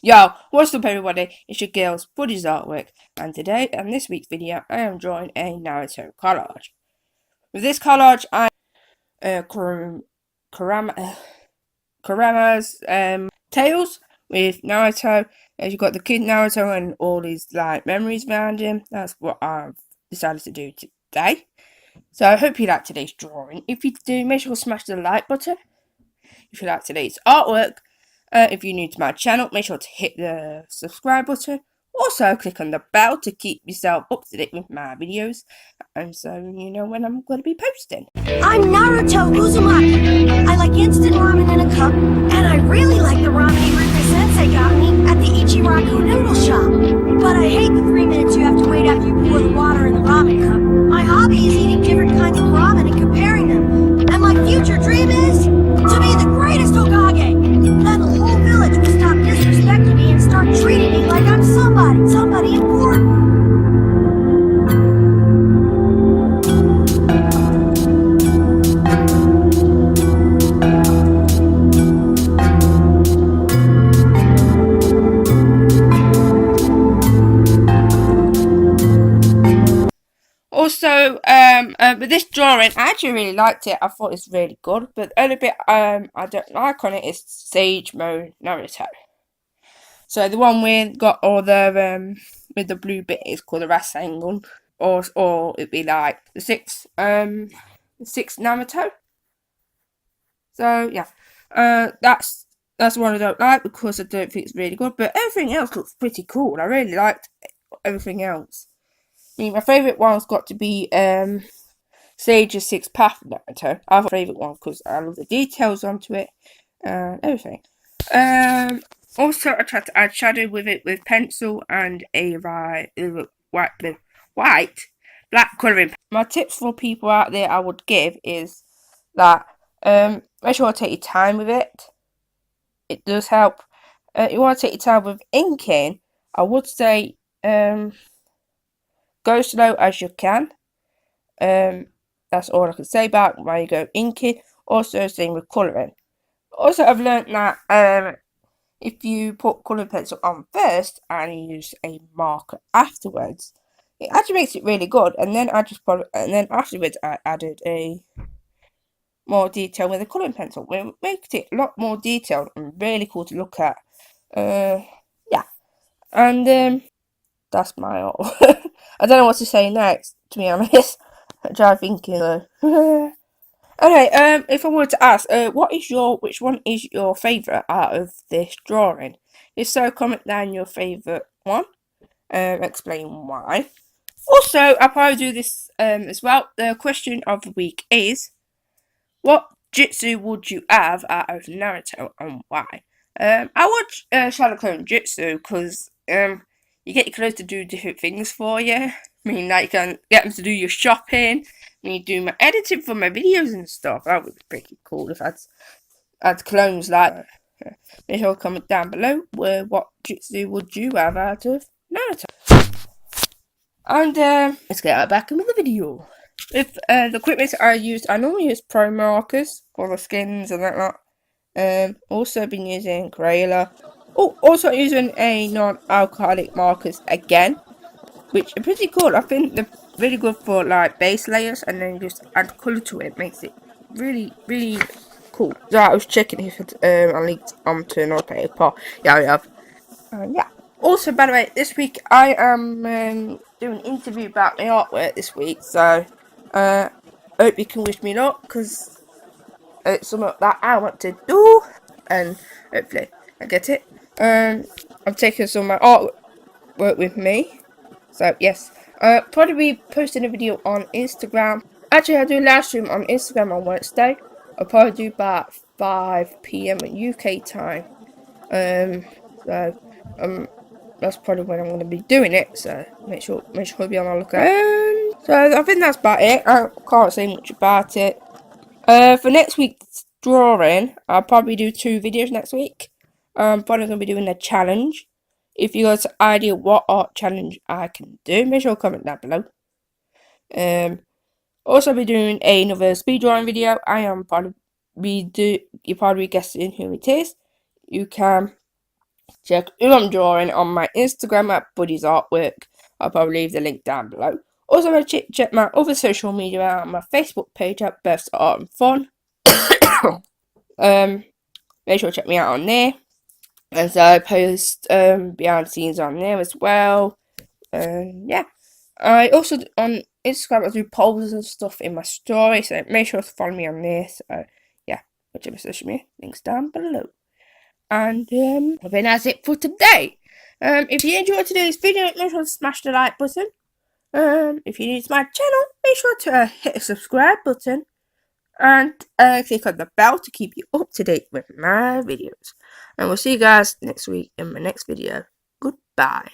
Yo, what's up everybody, it's your girl's Buddy's Artwork, and today, in this week's video, I am drawing a Naruto collage. With this collage, I Kurama's tales with Naruto, as you've got the kid Naruto and all his memories around him. That's what I've decided to do today. So I hope you like today's drawing. If you do, make sure to smash the like button. If you like today's artwork, if you're new to my channel, make sure to hit the subscribe button. Also, click on the bell to keep yourself up to date with my videos, and so you know when I'm going to be posting. I'm Naruto Uzumaki. I like instant ramen in a cup, and I really like the ramen Rika Sensei got me at the Ichiraku noodle shop. But I hate the 3 minutes you have to wait after you pour the water in the ramen cup. My hobby is eating different kinds of ramen and comparing them. And my future dream is to be the greatest Hokage. Then the whole village will stop disrespecting me and start treating me like I'm somebody important. Also, with this drawing, I actually really liked it. I thought it's really good, but the only bit I don't like on it is Sage Mode Naruto. So the one with got all the with the blue bit is called the Rasengan, or it'd be like the sixth Naruto. So yeah, that's one I don't like because I don't think it's really good. But everything else looks pretty cool. I really liked everything else. I mean, my favourite one's got to be Sage's Sixth Path Naruto. I have a favourite one because I love the details onto it and everything. Also, I tried to add shadow with it with pencil and a white black colouring. My tips for people out there I would give is that make sure to take your time with it. It does help. You want to take your time with inking. I would say go slow as you can. That's all I can say about why you go inking. Also, same with colouring. Also, I've learnt that if you put colouring pencil on first and use a marker afterwards, it actually makes it really good. And then afterwards I added a more detail with a colouring pencil. It makes it a lot more detailed and really cool to look at. Yeah, and that's my all. I don't know what to say next, to be honest. I'm trying thinking though. Okay, if I were to ask, which one is your favourite out of this drawing? If so, comment down your favourite one. Explain why. Also, I'll probably do this as well. The question of the week is, what jutsu would you have out of Naruto and why? I would Shadow Clone Jutsu because you get your clothes to do different things for you. I mean, like you can get them to do your shopping. Me do my editing for my videos and stuff. That would be pretty cool if I had clones like that. Make sure to comment down below what jutsu would you have out of Naruto. And let's get back into the video. With the equipment I used, I normally use pro markers for the skins and that. Also been using Crayola. Oh, also using a non-alcoholic markers again, which are pretty cool. I think they're really good for like base layers, and then just add colour to it. Makes it really, really cool. So I was checking if I linked onto another paper. Yeah, I have. Yeah. Also, by the way, this week I am doing an interview about my artwork this week, so hope you can wish me luck because it's something that I want to do, and hopefully I get it. I'm taking some of my artwork with me, so yes. Probably be posting a video on Instagram. Actually, I do live stream on Instagram on Wednesday. I'll probably do about 5 PM UK time. That's probably when I'm going to be doing it. So make sure to be on the lookout. So I think that's about it. I can't say much about it. For next week's drawing, I'll probably do 2 videos next week. I'm probably going to be doing a challenge. If you got an idea what art challenge I can do, make sure to comment down below. Also be doing another speed drawing video. I am probably you're probably guessing who it is. You can check who I'm drawing on my Instagram at Buddy's Artwork. I'll probably leave the link down below. Also, check my other social media out on my Facebook page at Births Art and Fun. Make sure to check me out on there. And so I post behind the scenes on there as well. Yeah. I also on Instagram I do polls and stuff in my story, so make sure to follow me on there. So yeah, whichever social media, links down below. And I think that's it for today. If you enjoyed today's video, make sure to smash the like button. If you're new to my channel, make sure to hit the subscribe button and click on the bell to keep you up to date with my videos. And we'll see you guys next week in my next video. Goodbye.